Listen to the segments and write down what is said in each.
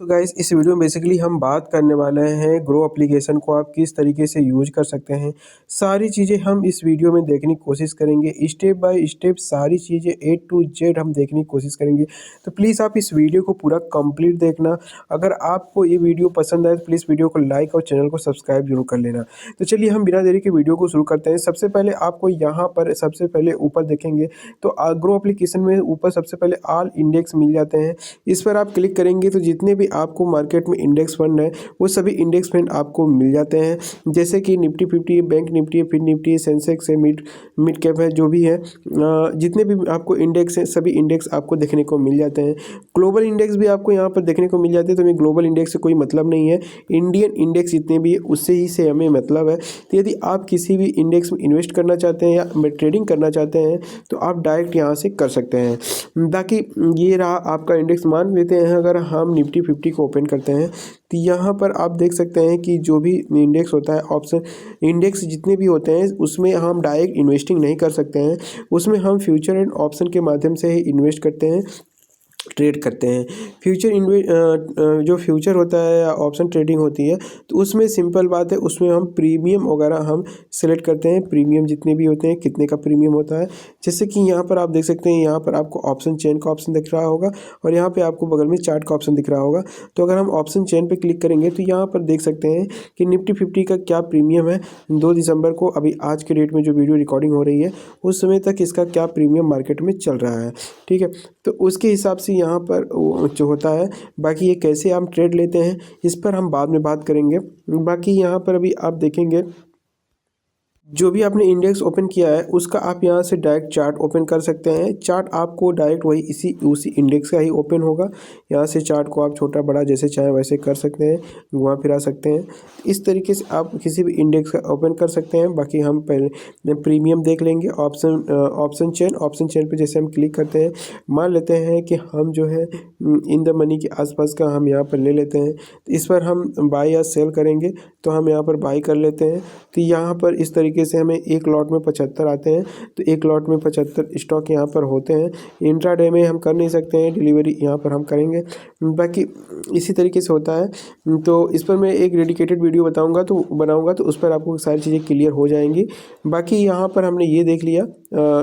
तो गाइस इस वीडियो में बेसिकली हम बात करने वाले हैं ग्रो एप्लीकेशन को आप किस तरीके से यूज कर सकते हैं। सारी चीज़ें हम इस वीडियो में देखने की कोशिश करेंगे, स्टेप बाय स्टेप सारी चीज़ें ए टू जेड हम देखने की कोशिश करेंगे। तो प्लीज़ आप इस वीडियो को पूरा कंप्लीट देखना। अगर आपको ये वीडियो पसंद आए तो प्लीज़ वीडियो को लाइक और चैनल को सब्सक्राइब जरूर कर लेना। तो चलिए हम बिना देरी के वीडियो को शुरू करते हैं। सबसे पहले आपको यहाँ पर सबसे पहले ऊपर देखेंगे तो ग्रो एप्लीकेशन में ऊपर सबसे पहले ऑल इंडेक्स मिल जाते हैं। इस पर आप क्लिक करेंगे तो जितने भी आपको मार्केट में इंडेक्स फंड है वो सभी इंडेक्स फंड आपको मिल जाते हैं। जैसे कि निफ्टी 50, बैंक निफ्टी, फिर निफ्टी, सेंसेक्स है, मिड मिड कैप है, जो भी है जितने भी आपको इंडेक्स हैं सभी इंडेक्स आपको देखने को मिल जाते हैं। ग्लोबल इंडेक्स भी आपको यहाँ पर देखने को मिल जाते हैं। तो हमें ग्लोबल इंडेक्स से कोई मतलब नहीं है, इंडियन इंडेक्स जितने भी है उससे ही से हमें मतलब है। तो यदि आप किसी भी इंडेक्स में इन्वेस्ट करना चाहते हैं या ट्रेडिंग करना चाहते हैं तो आप डायरेक्ट यहाँ से कर सकते हैं। बाकी ये रहा आपका इंडेक्स। मान लेते हैं अगर हम निफ्टी 50 को ओपन करते हैं तो यहाँ पर आप देख सकते हैं कि जो भी इंडेक्स होता है, ऑप्शन इंडेक्स जितने भी होते हैं उसमें हम डायरेक्ट इन्वेस्टिंग नहीं कर सकते हैं। उसमें हम फ्यूचर एंड ऑप्शन के माध्यम से ही इन्वेस्ट करते हैं, ट्रेड करते हैं। जो फ्यूचर होता है या ऑप्शन ट्रेडिंग होती है तो उसमें सिंपल बात है, उसमें हम प्रीमियम वगैरह हम सेलेक्ट करते हैं। प्रीमियम जितने भी होते हैं कितने का प्रीमियम होता है, जैसे कि यहाँ पर आप देख सकते हैं, यहाँ पर आपको ऑप्शन चेन का ऑप्शन दिख रहा होगा और यहाँ पे आपको बगल में चार्ट का ऑप्शन दिख रहा होगा। तो अगर हम ऑप्शन चेन पे क्लिक करेंगे तो यहाँ पर देख सकते हैं कि निफ्टी 50 का क्या प्रीमियम है 2 दिसंबर को, अभी आज के डेट में जो वीडियो रिकॉर्डिंग हो रही है उस समय तक इसका क्या प्रीमियम मार्केट में चल रहा है। ठीक है, तो उसके हिसाब से यहाँ पर जो होता है। बाकी ये कैसे हम ट्रेड लेते हैं इस पर हम बाद में बात करेंगे। बाकी यहाँ पर अभी आप देखेंगे जो भी आपने इंडेक्स ओपन किया है उसका आप यहाँ से डायरेक्ट चार्ट ओपन कर सकते हैं। चार्ट आपको डायरेक्ट वही उसी इंडेक्स का ही ओपन होगा। यहाँ से चार्ट को आप छोटा बड़ा जैसे चाहें वैसे कर सकते हैं, घुमा फिरा सकते हैं। इस तरीके से आप किसी भी इंडेक्स का ओपन कर सकते हैं। बाकी हम पहले प्रीमियम देख लेंगे। ऑप्शन चेन पे जैसे हम क्लिक करते हैं, मान लेते हैं कि हम जो है इन द मनी के आसपास का हम यहाँ पर ले लेते हैं। तो इस पर हम बाय या सेल करेंगे तो हम यहाँ पर बाय कर लेते हैं। तो यहाँ पर इस तरीके से हमें एक लॉट में 75 आते हैं, तो एक लॉट में 75 स्टॉक यहाँ पर होते हैं। इंट्राडे में हम कर नहीं सकते हैं, डिलीवरी यहाँ पर हम करेंगे। बाकी इसी तरीके से होता है। तो इस पर मैं एक डेडिकेटेड वीडियो बनाऊंगा तो उस पर आपको सारी चीज़ें क्लियर हो जाएंगी। बाकी यहाँ पर हमने ये देख लिया,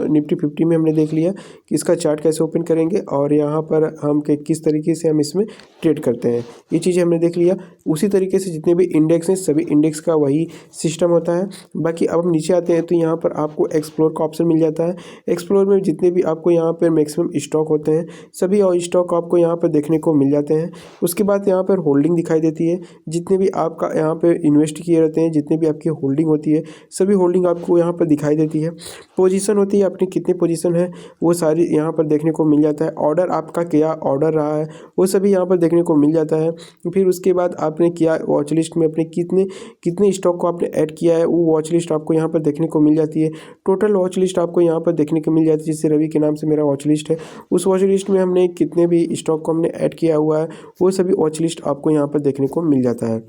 निफ्टी 50 में हमने देख लिया कि इसका चार्ट कैसे ओपन करेंगे और यहाँ पर हम किस तरीके से हम इसमें ट्रेड करते हैं, ये चीज़ें हमने देख लिया। उसी तरीके से जितने भी इंडेक्स हैं सभी इंडेक्स का वही सिस्टम होता है। बाकी अब हम नीचे आते हैं तो यहाँ पर आपको एक्सप्लोर का ऑप्शन मिल जाता है। एक्सप्लोर में जितने भी आपको यहाँ पर मैक्सिमम स्टॉक होते हैं सभी और स्टॉक आपको यहाँ पर देखने को मिल जाते हैं। उसके बाद यहाँ पर होल्डिंग दिखाई देती है, जितने भी आपका यहाँ पे इन्वेस्ट किए रहते हैं, जितने भी आपकी होल्डिंग होती है सभी होल्डिंग आपको यहाँ पर दिखाई देती है। पोजीशन होती है, अपनी कितनी पोजीशन है वो सारी यहाँ पर देखने को मिल जाता है। ऑर्डर आपका क्या ऑर्डर रहा है वो सभी यहाँ पर देखने को मिल जाता है। फिर उसके बाद आपने किया वॉच लिस्ट में अपने कितने स्टॉक को आपने ऐड किया है वो वॉच लिस्ट आपको यहाँ पर देखने को मिल जाती है। टोटल वॉच लिस्ट आपको यहाँ पर देखने को मिल जाती है। जैसे रवि के नाम से मेरा वॉच लिस्ट है, उस वॉच लिस्ट में हमने कितने भी स्टॉक को हमने ऐड किया हुआ है वो सभी वॉच लिस्ट आपको यहाँ पर देखने को मिल जाता है।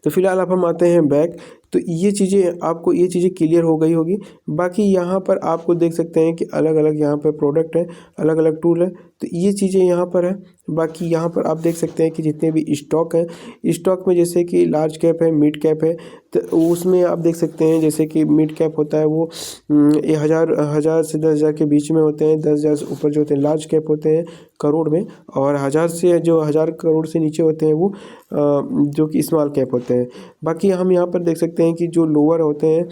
तो फिलहाल अब हम आते हैं बैक। तो ये चीज़ें क्लियर हो गई होगी। बाकी यहाँ पर आपको देख सकते हैं कि अलग अलग यहाँ पर प्रोडक्ट है, अलग अलग टूल है, तो ये चीज़ें यहाँ पर है। बाकी यहाँ पर आप देख सकते हैं कि जितने भी स्टॉक हैं, स्टॉक में जैसे कि लार्ज कैप है, मिड कैप है, तो उसमें आप देख सकते हैं जैसे कि मिड कैप होता है वो 1000 से 10,000 के बीच में होते हैं। 10,000 से ऊपर जो होते हैं लार्ज कैप होते हैं करोड़ में, और 1000 करोड़ से नीचे होते हैं वो जो कि स्मॉल कैप होते हैं। बाकी हम यहाँ पर देख सकते हैं कि जो लोअर होते हैं,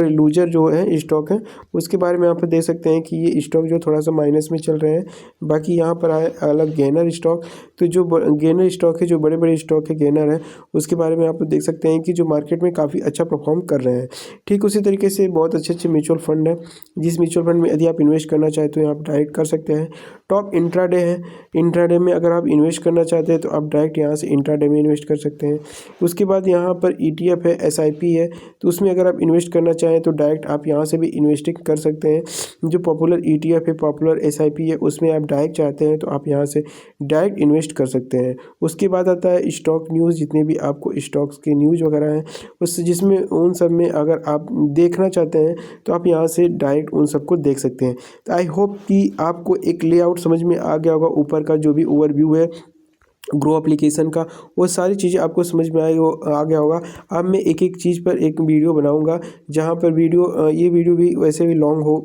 लूजर जो है स्टॉक है उसके बारे में यहाँ पर देख सकते हैं कि ये स्टॉक जो थोड़ा सा माइनस में चल रहे हैं। बाकी यहाँ पर आए अलग गेनर स्टॉक, तो जो गेनर स्टॉक है, जो बड़े बड़े स्टॉक है गेनर है, उसके बारे में आप देख सकते हैं कि जो मार्केट में काफ़ी अच्छा परफॉर्म कर रहे हैं। ठीक उसी तरीके से बहुत अच्छे म्यूचुअल फंड है, जिस म्यूचुअल फंड में यदि आप इन्वेस्ट करना चाहते हो आप डायरेक्ट कर सकते हैं। टॉप इंट्राडे है, इंट्राडे में अगर आप इन्वेस्ट करना चाहते हैं तो आप डायरेक्ट यहाँ से इंट्राडे में इन्वेस्ट कर सकते हैं। उसके बाद यहाँ पर ETF है, SIP है, तो उसमें अगर आप इन्वेस्ट करना चाहें तो डायरेक्ट आप यहाँ से भी इन्वेस्टिंग कर सकते हैं। जो पॉपुलर ETF है, पॉपुलर SIP है, उसमें आप डायरेक्ट चाहते हैं तो आप यहाँ से डायरेक्ट इन्वेस्ट कर सकते हैं। उसके बाद आता है स्टॉक न्यूज़, जितने भी आपको स्टॉक्स के न्यूज़ वगैरह हैं उस जिसमें उन सब में अगर आप देखना चाहते हैं तो आप यहाँ से डायरेक्ट उन सबको देख सकते हैं। तो आई होप कि आपको एक लेआउट समझ में आ गया होगा। ऊपर का जो भी ओवरव्यू है ग्रो एप्लीकेशन का, वो सारी चीज़ें आपको समझ में आ गया होगा। अब मैं एक एक चीज़ पर एक वीडियो बनाऊंगा, जहां पर ये वीडियो भी वैसे भी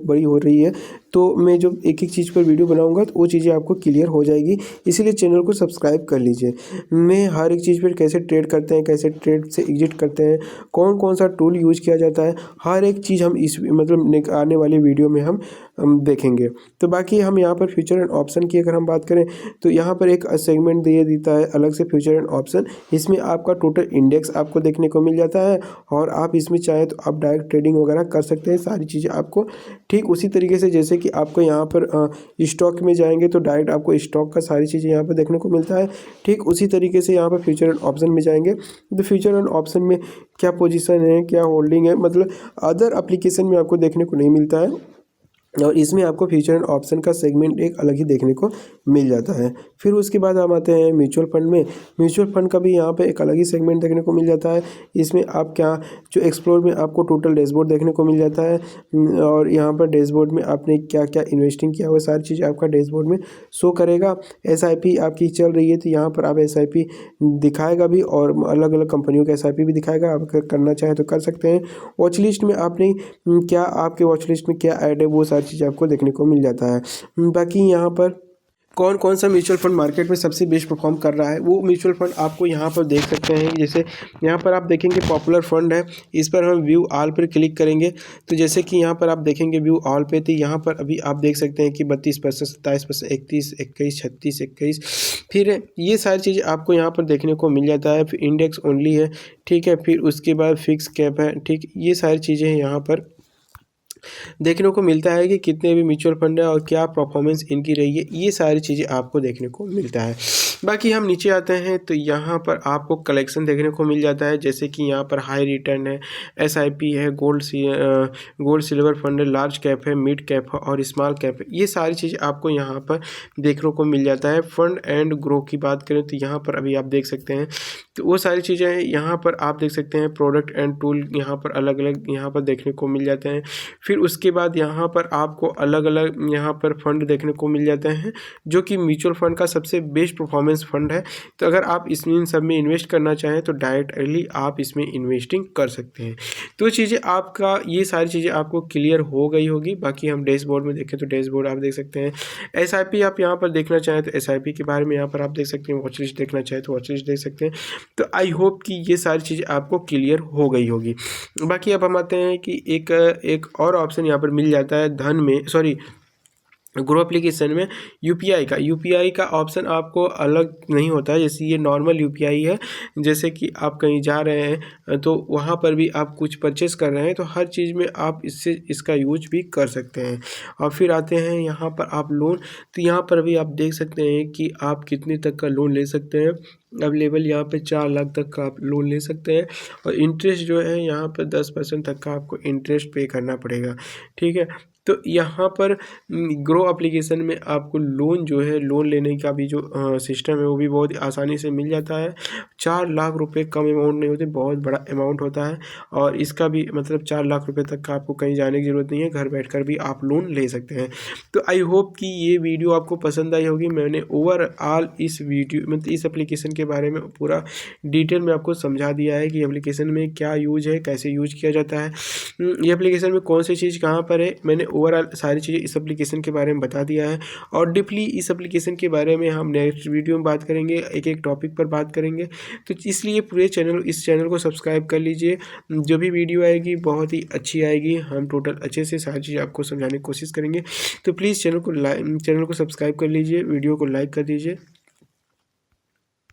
बड़ी हो रही है, तो मैं जो एक एक चीज़ पर वीडियो बनाऊंगा तो वो चीज़ें आपको क्लियर हो जाएगी। इसीलिए चैनल को सब्सक्राइब कर लीजिए। मैं हर एक चीज़ पर कैसे ट्रेड करते हैं, कैसे ट्रेड से एग्जिट करते हैं, कौन कौन सा टूल यूज किया जाता है, हर एक चीज़ हम इस मतलब आने वाली वीडियो में हम देखेंगे। तो बाकी हम यहाँ पर फ्यूचर एंड ऑप्शन की अगर हम बात करें, तो यहाँ पर एक सेगमेंट दे देता है अलग से फ्यूचर एंड ऑप्शन। इसमें आपका टोटल इंडेक्स आपको देखने को मिल जाता है, और आप इसमें चाहें तो आप डायरेक्ट ट्रेडिंग वगैरह कर सकते हैं। सारी चीज़ें आपको ठीक उसी तरीके से, जैसे कि आपको यहाँ पर स्टॉक में जाएंगे तो डायरेक्ट आपको स्टॉक का सारी चीज़ें यहाँ पर देखने को मिलता है। ठीक उसी तरीके से यहाँ पर फ्यूचर एंड ऑप्शन में जाएंगे तो फ्यूचर एंड ऑप्शन में क्या पोजीशन है, क्या होल्डिंग है, मतलब अदर एप्लीकेशन में आपको देखने को नहीं मिलता है। और इसमें आपको फ्यूचर एंड ऑप्शन का सेगमेंट एक अलग ही देखने को मिल जाता है। फिर उसके बाद हम आते हैं म्यूचुअल फंड में। म्यूचुअल फंड का भी यहाँ पे एक अलग ही सेगमेंट देखने को मिल जाता है। इसमें आप क्या जो एक्सप्लोर में आपको टोटल डैशबोर्ड देखने को मिल जाता है, और यहाँ पर डैशबोर्ड में आपने क्या क्या इन्वेस्टिंग किया हुआ सारी चीज़ आपका डैशबोर्ड में शो करेगा। SIP आपकी चल रही है तो यहाँ पर आप SIP दिखाएगा भी, और अलग अलग कंपनियों का SIP भी दिखाएगा। आप अगर करना चाहें तो कर सकते हैं। वॉच लिस्ट में आपने क्या आपके वॉच लिस्ट में क्या ऐड है, वो सारी चीज़ आपको देखने को मिल जाता है। बाकी यहाँ पर कौन कौन सा म्यूचुअल फंड मार्केट में सबसे बेस्ट परफॉर्म कर रहा है, वो म्यूचुअल फंड आपको यहाँ पर देख सकते हैं। जैसे यहाँ पर आप देखेंगे पॉपुलर फंड है, इस पर हम व्यू ऑल पर क्लिक करेंगे तो जैसे कि यहाँ पर आप देखेंगे व्यू ऑल पे, तो यहाँ पर अभी आप देख सकते हैं कि 32%, 27%, 31, 21, 36, 21, फिर ये सारी चीज़ें आपको यहाँ पर देखने को मिल जाता है। फिर इंडेक्स ओनली है, ठीक है। फिर उसके बाद फिक्स कैप है, ठीक। ये सारी चीज़ें यहाँ पर देखने को मिलता है कि कितने भी म्यूचुअल फंड है और क्या परफॉर्मेंस इनकी रही है, ये सारी चीज़ें आपको देखने को मिलता है। बाकी हम नीचे आते हैं तो यहाँ पर आपको कलेक्शन देखने को मिल जाता है, जैसे कि यहाँ पर हाई रिटर्न है, SIP है, गोल्ड सिल्वर फंड है, लार्ज कैप है, मिड कैप है और स्मॉल कैप है। ये सारी चीज़ें आपको यहाँ पर देखने को मिल जाता है। फंड एंड ग्रो की बात करें तो यहाँ पर अभी आप देख सकते हैं, तो वो सारी चीज़ें हैं। यहाँ पर आप देख सकते हैं प्रोडक्ट एंड टूल यहाँ पर अलग अलग यहाँ पर देखने को मिल जाते हैं। फिर उसके बाद यहाँ पर आपको अलग अलग यहाँ पर फंड देखने को मिल जाते हैं, जो कि म्यूचुअल फंड का सबसे बेस्ट परफॉर्मेंस फंड है। तो अगर आप इसमें इन सब में इन्वेस्ट करना चाहें तो डायरेक्टली आप इसमें इन्वेस्टिंग कर सकते हैं। तो चीज़ें आपका ये सारी चीज़ें आपको क्लियर हो गई होगी। बाकी हम डैशबोर्ड में देखें तो डैशबोर्ड आप देख सकते हैं। SIP आप यहाँ पर देखना चाहें तो SIP के बारे में यहाँ पर आप देख सकते हैं। वॉच लिस्ट देखना चाहें तो वॉच लिस्ट देख सकते हैं। तो आई होप कि ये सारी चीज़ें आपको क्लियर हो गई होगी। बाकी अब हम आते हैं कि एक और ऑप्शन यहाँ पर मिल जाता है ग्रो एप्लीकेशन में UPI का ऑप्शन आपको अलग नहीं होता है। जैसे ये नॉर्मल UPI है, जैसे कि आप कहीं जा रहे हैं तो वहाँ पर भी आप कुछ परचेस कर रहे हैं तो हर चीज़ में आप इसका यूज भी कर सकते हैं। और फिर आते हैं यहाँ पर आप लोन, तो यहाँ पर भी आप देख सकते हैं कि आप कितने तक का लोन ले सकते हैं। अवेलेबल यहाँ पे 4 लाख तक का आप लोन ले सकते हैं, और इंटरेस्ट जो है यहाँ पर 10% तक का आपको इंटरेस्ट पे करना पड़ेगा, ठीक है। तो यहाँ पर ग्रो एप्लीकेशन में आपको लोन जो है, लोन लेने का भी जो सिस्टम है वो भी बहुत आसानी से मिल जाता है। 4 लाख रुपए कम अमाउंट नहीं होते, बहुत बड़ा अमाउंट होता है। और इसका भी मतलब 4 लाख रुपए तक का आपको कहीं जाने की ज़रूरत नहीं है, घर बैठकर भी आप लोन ले सकते हैं। तो आई होप कि ये वीडियो आपको पसंद आई होगी। मैंने ओवरऑल इस वीडियो मतलब इस एप्लीकेशन के बारे में पूरा डिटेल में आपको समझा दिया है कि एप्लीकेशन में क्या यूज है, कैसे यूज किया जाता है, ये एप्लीकेशन में कौन सी चीज़ कहाँ पर है। मैंने ओवरऑल सारी चीज़ें इस एप्लीकेशन के बारे में बता दिया है, और डीपली इस एप्लीकेशन के बारे में हम नेक्स्ट वीडियो में बात करेंगे, एक एक टॉपिक पर बात करेंगे। तो इसलिए इस चैनल को सब्सक्राइब कर लीजिए। जो भी वीडियो आएगी बहुत ही अच्छी आएगी, हम टोटल अच्छे से सारी चीज़ आपको समझाने की कोशिश करेंगे। तो प्लीज़ चैनल को सब्सक्राइब कर लीजिए, वीडियो को लाइक कर दीजिए।